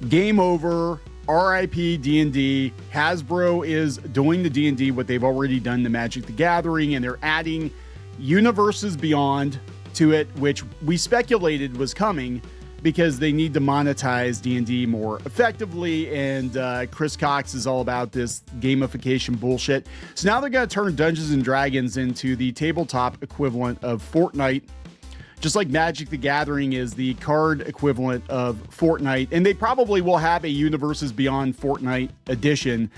game over, RIP D&D. Hasbro is doing the D&D what they've already done to Magic the Gathering, and they're adding Universes Beyond to it, which we speculated was coming because they need to monetize D&D more effectively, and Chris Cox is all about this gamification bullshit. So now they're going to turn Dungeons and Dragons into the tabletop equivalent of Fortnite, just like Magic the Gathering is the card equivalent of Fortnite, and they probably will have a Universes Beyond Fortnite edition.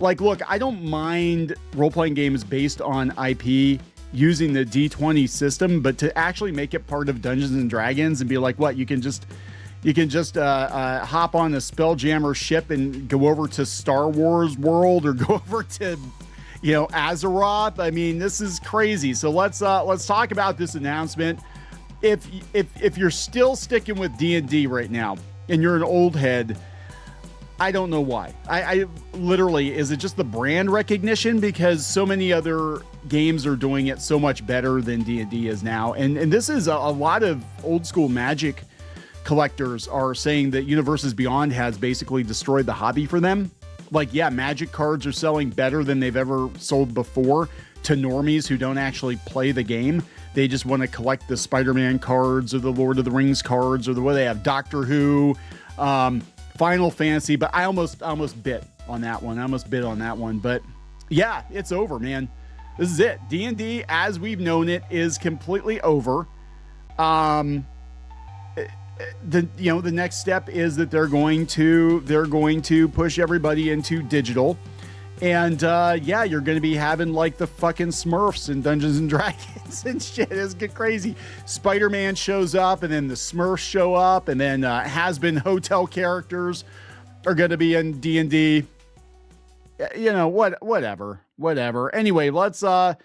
Like, look, I don't mind role-playing games based on IP using the D20 system, but to actually make it part of Dungeons and Dragons and be like, what, you can just hop on a Spelljammer ship and go over to Star Wars world, or go over to, you know, Azeroth. I mean, this is crazy. So let's talk about this announcement. If you're still sticking with D&D right now and you're an old head, I don't know why. I literally, is it just the brand recognition? Because so many other games are doing it so much better than D&D is now. And this is a lot of old school Magic collectors are saying that Universes Beyond has basically destroyed the hobby for them. Like, yeah, Magic cards are selling better than they've ever sold before to normies who don't actually play the game. They just want to collect the Spider-Man cards or the Lord of the Rings cards, or the way they have Doctor Who, Final Fantasy. But I almost bit on that one. But yeah, it's over, man. This is it. D&D as we've known it is completely over. The next step is that they're going to push everybody into digital. And yeah, you're going to be having like the fucking Smurfs in Dungeons and Dragons and shit. It's get crazy. Spider-Man shows up, and then the Smurfs show up, and then has-been hotel characters are going to be in D&D. You know, whatever. Anyway, let's talk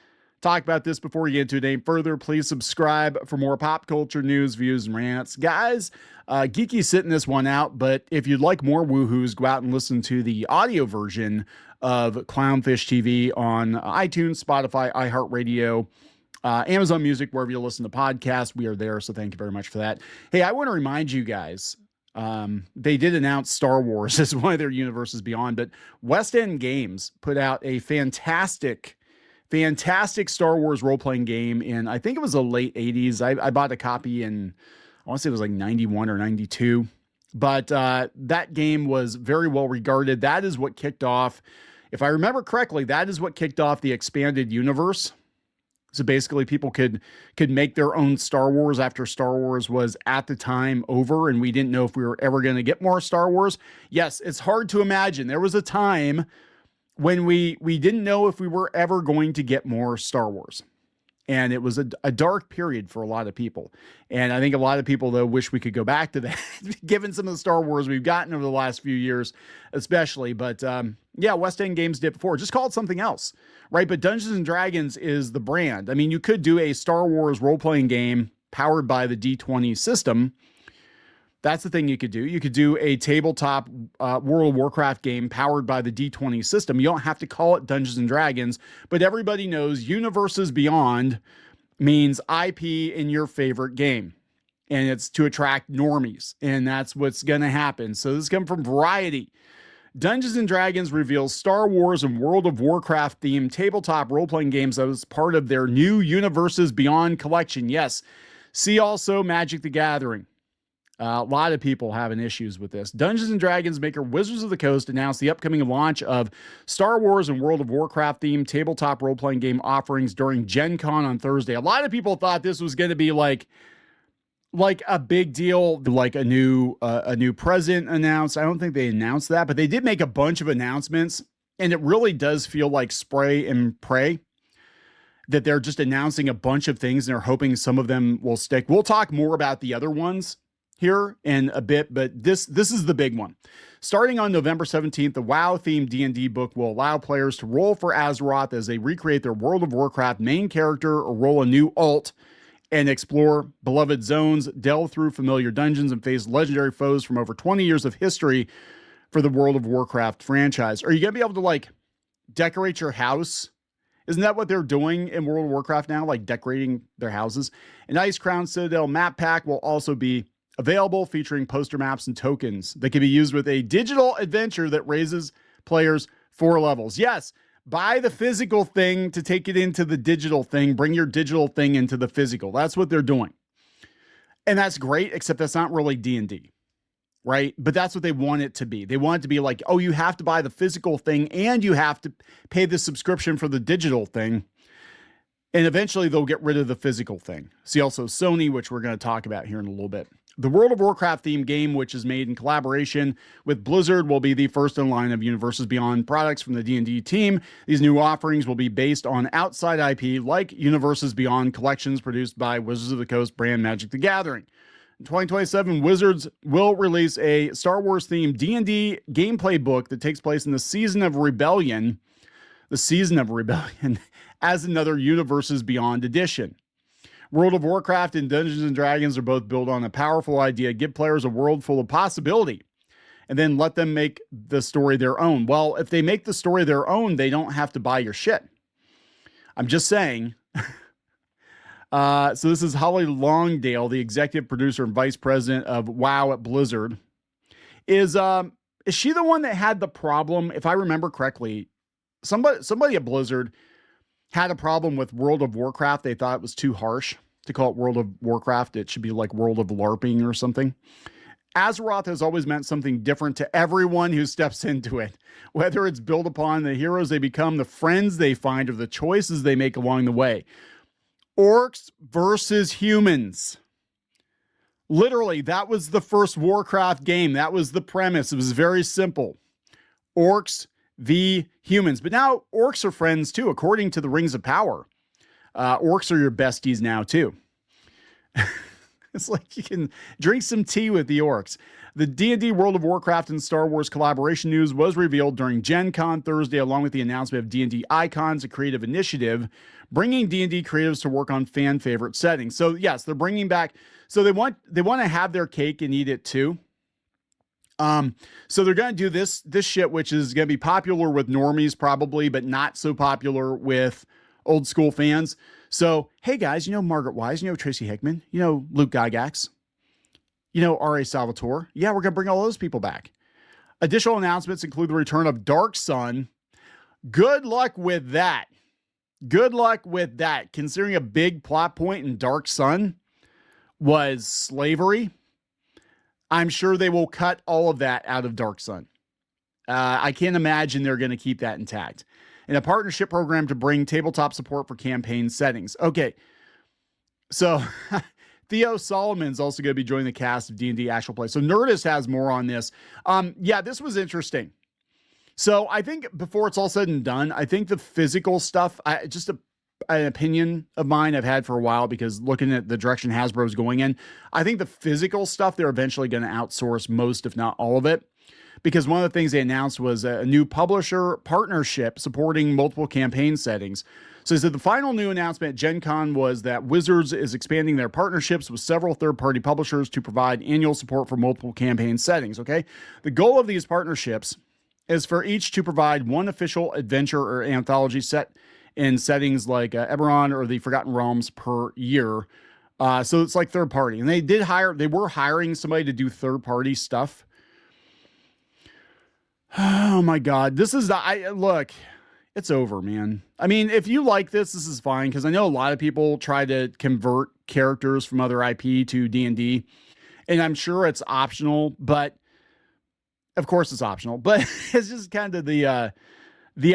about this before we get into it any further. Please subscribe for more pop culture news, views, and rants. Guys, Geeky's sitting this one out, but if you'd like more woohoos, go out and listen to the audio version of Clownfish TV on iTunes, Spotify, iHeartRadio, Amazon Music, wherever you listen to podcasts. We are there, so thank you very much for that. Hey, I want to remind you guys, they did announce Star Wars as one of their Universes Beyond, but West End Games put out a fantastic Star Wars role-playing game in, I think it was the late 80s. I bought a copy in, I want to say it was like 91 or 92. But that game was very well regarded. That is what kicked off, if I remember correctly, that is what kicked off the expanded universe. So basically people could make their own Star Wars after Star Wars was at the time over, and we didn't know if we were ever going to get more Star Wars. Yes, it's hard to imagine. There was a time when we didn't know if we were ever going to get more Star Wars. And it was a dark period for a lot of people. And I think a lot of people, though, wish we could go back to that, given some of the Star Wars we've gotten over the last few years, especially. But yeah, West End Games did before. Just call it something else, right? But Dungeons and Dragons is the brand. I mean, you could do a Star Wars role-playing game powered by the D20 system. That's the thing you could do. You could do a tabletop World of Warcraft game powered by the D20 system. You don't have to call it Dungeons and Dragons, but everybody knows Universes Beyond means IP in your favorite game. And it's to attract normies. And that's what's going to happen. So this is coming from Variety. Dungeons and Dragons reveals Star Wars and World of Warcraft themed tabletop role-playing games as part of their new Universes Beyond collection. Yes. See also Magic the Gathering. A lot of people having issues with this. Dungeons & Dragons maker Wizards of the Coast announced the upcoming launch of Star Wars and World of Warcraft themed tabletop role-playing game offerings during Gen Con on Thursday. A lot of people thought this was going to be like a big deal, like a new president announced. I don't think they announced that, but they did make a bunch of announcements, and it really does feel like spray and pray, that they're just announcing a bunch of things and they're hoping some of them will stick. We'll talk more about the other ones here in a bit, but this is the big one. Starting on November 17th, the WoW-themed D&D book will allow players to roll for Azeroth as they recreate their World of Warcraft main character or roll a new alt and explore beloved zones, delve through familiar dungeons, and face legendary foes from over 20 years of history for the World of Warcraft franchise. Are you going to be able to, like, decorate your house? Isn't that what they're doing in World of Warcraft now? Like, decorating their houses? An Ice Crown Citadel map pack will also be available, featuring poster maps and tokens that can be used with a digital adventure that raises players 4 levels. Yes, buy the physical thing to take it into the digital thing. Bring your digital thing into the physical. That's what they're doing. And that's great, except that's not really D&D, right? But that's what they want it to be. They want it to be like, oh, you have to buy the physical thing and you have to pay the subscription for the digital thing. And eventually they'll get rid of the physical thing. See also Sony, which we're going to talk about here in a little bit. The World of Warcraft themed game, which is made in collaboration with Blizzard, will be the first in line of Universes Beyond products from the D&D team. These new offerings will be based on outside IP like Universes Beyond collections produced by Wizards of the Coast brand Magic the Gathering. In 2027, Wizards will release a Star Wars themed D&D gameplay book that takes place in the Season of Rebellion, as another Universes Beyond edition. World of Warcraft and Dungeons and Dragons are both built on a powerful idea: give players a world full of possibility and then let them make the story their own. Well, if they make the story their own, they don't have to buy your shit. I'm just saying. So this is Holly Longdale, the executive producer and vice president of WoW at Blizzard. Is she the one that had the problem? If I remember correctly, somebody at Blizzard had a problem with World of Warcraft. They thought it was too harsh to call it World of Warcraft. It should be like World of LARPing or something. Azeroth has always meant something different to everyone who steps into it, whether it's built upon the heroes they become, the friends they find, or the choices they make along the way. Orcs versus humans. Literally, that was the first Warcraft game. That was the premise. It was very simple. Orcs v humans. But now orcs are friends too, according to the Rings of Power. Orcs are your besties now too. It's like you can drink some tea with the orcs. The D&D World of Warcraft and Star Wars collaboration news was revealed during Gen Con Thursday, along with the announcement of D&D Icons, a creative initiative bringing D&D creatives to work on fan favorite settings. So yes, they're bringing back. So they want to have their cake and eat it too. So they're going to do this shit, which is going to be popular with normies probably, but not so popular with old school fans. So, hey guys, you know Margaret Wise, you know Tracy Hickman, you know Luke Gygax, you know R.A. Salvatore. Yeah, we're going to bring all those people back. Additional announcements include the return of Dark Sun. Good luck with that. Good luck with that. Considering a big plot point in Dark Sun was slavery, I'm sure they will cut all of that out of Dark Sun. I can't imagine they're going to keep that intact. And a partnership program to bring tabletop support for campaign settings. Okay, so Theo Solomon's also going to be joining the cast of D&D Actual Play. So Nerdist has more on this. Yeah, this was interesting. So I think before it's all said and done, I think the physical stuff, an opinion of mine I've had for a while, because looking at the direction Hasbro's going in, I think the physical stuff, they're eventually going to outsource most, if not all of it. Because one of the things they announced was a new publisher partnership supporting multiple campaign settings. So they said the final new announcement at Gen Con was that Wizards is expanding their partnerships with several third-party publishers to provide annual support for multiple campaign settings, okay? The goal of these partnerships is for each to provide one official adventure or anthology set in settings like Eberron or the Forgotten Realms per year. So it's like third party. And they were hiring somebody to do third party stuff. Oh my God. Look, it's over, man. I mean, if you like this is fine. Cause I know a lot of people try to convert characters from other IP to D&D, and I'm sure it's optional, but of course it's optional, but it's just kind of the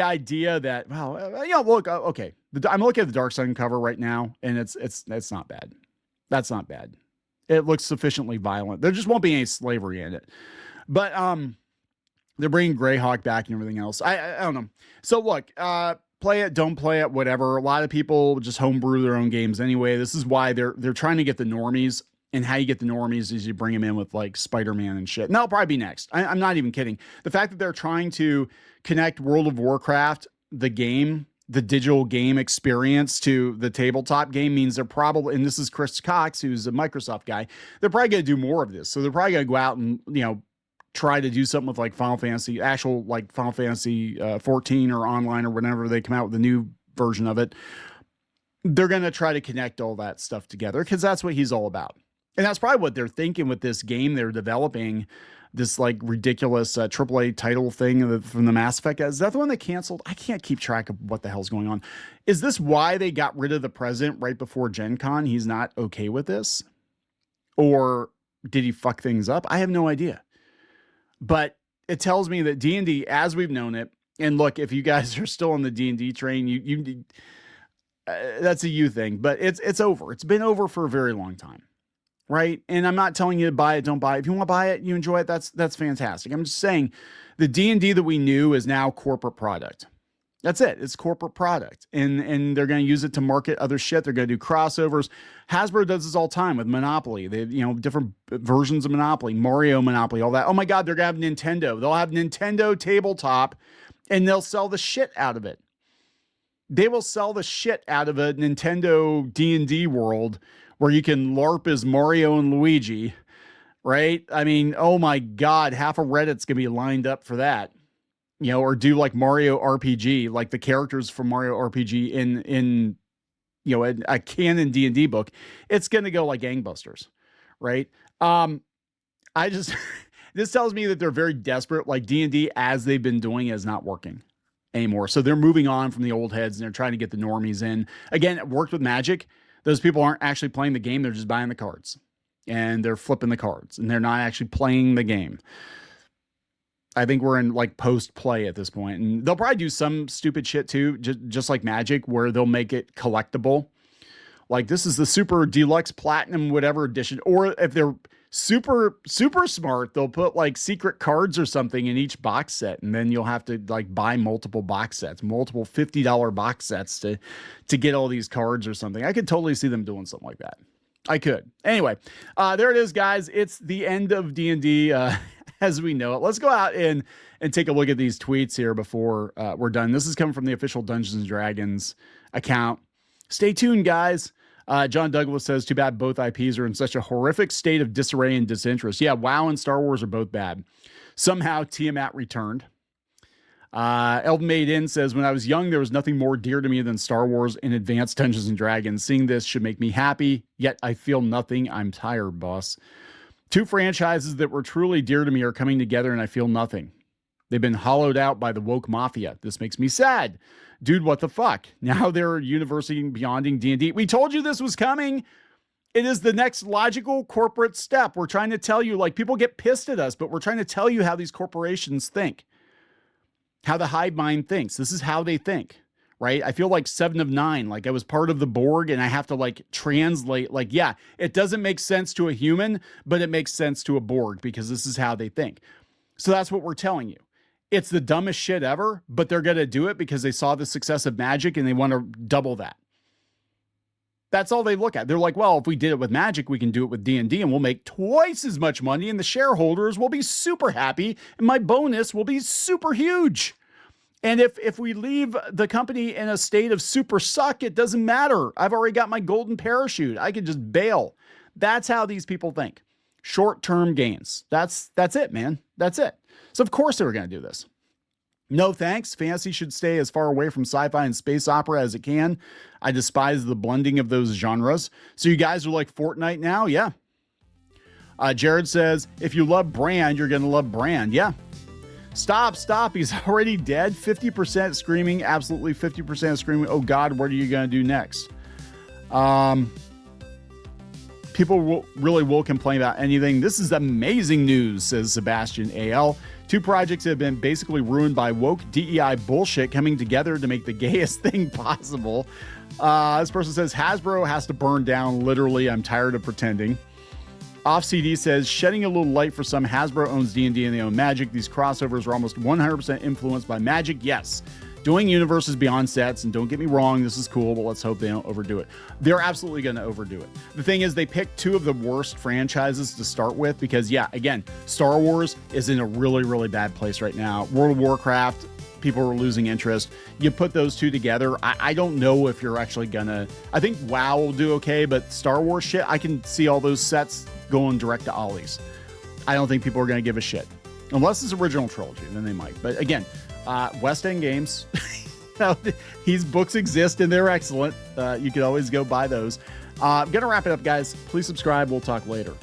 idea that, well, look, okay. I'm looking at the Dark Sun cover right now, and it's not bad. That's not bad. It looks sufficiently violent. There just won't be any slavery in it, but, they're bringing Greyhawk back and everything else. I don't know. So look, play it, don't play it, whatever. A lot of people just homebrew their own games anyway. This is why they're trying to get the normies, and how you get the normies is you bring them in with like Spider-Man and shit. And that'll probably be next. I'm not even kidding. The fact that they're trying to connect World of Warcraft, the game, the digital game experience, to the tabletop game means they're probably, and this is Chris Cox, who's a Microsoft guy, they're probably going to do more of this. So they're probably going to go out and, try to do something with like Final Fantasy 14 or online or whenever they come out with a new version of it. They're going to try to connect all that stuff together because that's what he's all about. And that's probably what they're thinking with this game they're developing, this like ridiculous AAA title thing from the Mass Effect. Is that the one they canceled? I can't keep track of what the hell's going on. Is this why they got rid of the president right before Gen Con? He's not okay with this? Or did he fuck things up? I have no idea. But it tells me that D&D, as we've known it, and look, if you guys are still on the D&D train, that's a you thing, but it's over. It's been over for a very long time. Right. And I'm not telling you to buy it. Don't buy it. If you want to buy it, you enjoy it. That's fantastic. I'm just saying the D&D that we knew is now corporate product. That's it. It's corporate product. And they're going to use it to market other shit. They're going to do crossovers. Hasbro does this all the time with Monopoly. They have, different versions of Monopoly, Mario Monopoly, all that. Oh my God, they're going to have Nintendo. They'll have Nintendo tabletop and they'll sell the shit out of it. They will sell the shit out of a Nintendo D&D world where you can LARP as Mario and Luigi, right? I mean, oh my God, half of Reddit's gonna be lined up for that, or do like Mario RPG, like the characters from Mario RPG in a canon D&D book. It's gonna go like gangbusters, right? This tells me that they're very desperate. Like D&D as they've been doing is not working anymore. So they're moving on from the old heads and they're trying to get the normies in. Again, it worked with Magic. Those people aren't actually playing the game. They're just buying the cards and they're flipping the cards and they're not actually playing the game. I think we're in like post play at this point, and they'll probably do some stupid shit too. Just like Magic, where they'll make it collectible. Like this is the super deluxe platinum, whatever edition. Or if they're super smart, they'll put like secret cards or something in each box set. And then you'll have to like buy multiple box sets, multiple $50 box sets to get all these cards or something. I could totally see them doing something like that. I could. Anyway, there it is, guys. It's the end of D&D as we know it. Let's go out and take a look at these tweets here before we're done. This is coming from the official Dungeons and Dragons account. Stay tuned, guys. John Douglas says, too bad both IPs are in such a horrific state of disarray and disinterest. Yeah, WoW and Star Wars are both bad. Somehow Tiamat returned. Elven Made In says, when I was young, there was nothing more dear to me than Star Wars and Advanced Dungeons and Dragons. Seeing this should make me happy, yet I feel nothing. I'm tired, boss. Two franchises that were truly dear to me are coming together and I feel nothing. They've been hollowed out by the woke mafia. This makes me sad. Dude, what the fuck? Now they're university beyonding D&D. We told you this was coming. It is the next logical corporate step. We're trying to tell you, like, people get pissed at us, but we're trying to tell you how these corporations think, how the hive mind thinks. This is how they think, right? I feel like 7 of 9, like I was part of the Borg and I have to like translate, like, yeah, it doesn't make sense to a human, but it makes sense to a Borg because this is how they think. So that's what we're telling you. It's the dumbest shit ever, but they're going to do it because they saw the success of Magic and they want to double that. That's all they look at. They're like, well, if we did it with Magic, we can do it with D&D and we'll make twice as much money and the shareholders will be super happy and my bonus will be super huge. And if we leave the company in a state of super suck, it doesn't matter. I've already got my golden parachute. I can just bail. That's how these people think. Short-term gains. That's it, man. That's it. So of course they were going to do this. No thanks. Fantasy should stay as far away from sci-fi and space opera as it can. I despise the blending of those genres. So you guys are like Fortnite now? Yeah. Jared says, if you love Brand, you're going to love Brand. Yeah. Stop. He's already dead. 50% screaming. Absolutely 50% screaming. Oh God, what are you going to do next? People really will complain about anything. This is amazing news, says Sebastian AL. 2 projects have been basically ruined by woke DEI bullshit coming together to make the gayest thing possible. This person says, Hasbro has to burn down. Literally, I'm tired of pretending. Off CD says, shedding a little light for some. Hasbro owns D&D and they own Magic. These crossovers are almost 100% influenced by Magic. Yes. Doing universes beyond sets, and don't get me wrong, this is cool, but let's hope they don't overdo it. They're absolutely going to overdo it. The thing is, they picked 2 of the worst franchises to start with because, yeah, again, Star Wars is in a really, really bad place right now. World of Warcraft, people are losing interest. You put those 2 together, I don't know if you're actually going to... I think WoW will do okay, but Star Wars shit, I can see all those sets going direct to Ollie's. I don't think people are going to give a shit. Unless it's original trilogy, then they might. But again... West End Games. These books exist and they're excellent. You can always go buy those. I'm going to wrap it up, guys. Please subscribe. We'll talk later.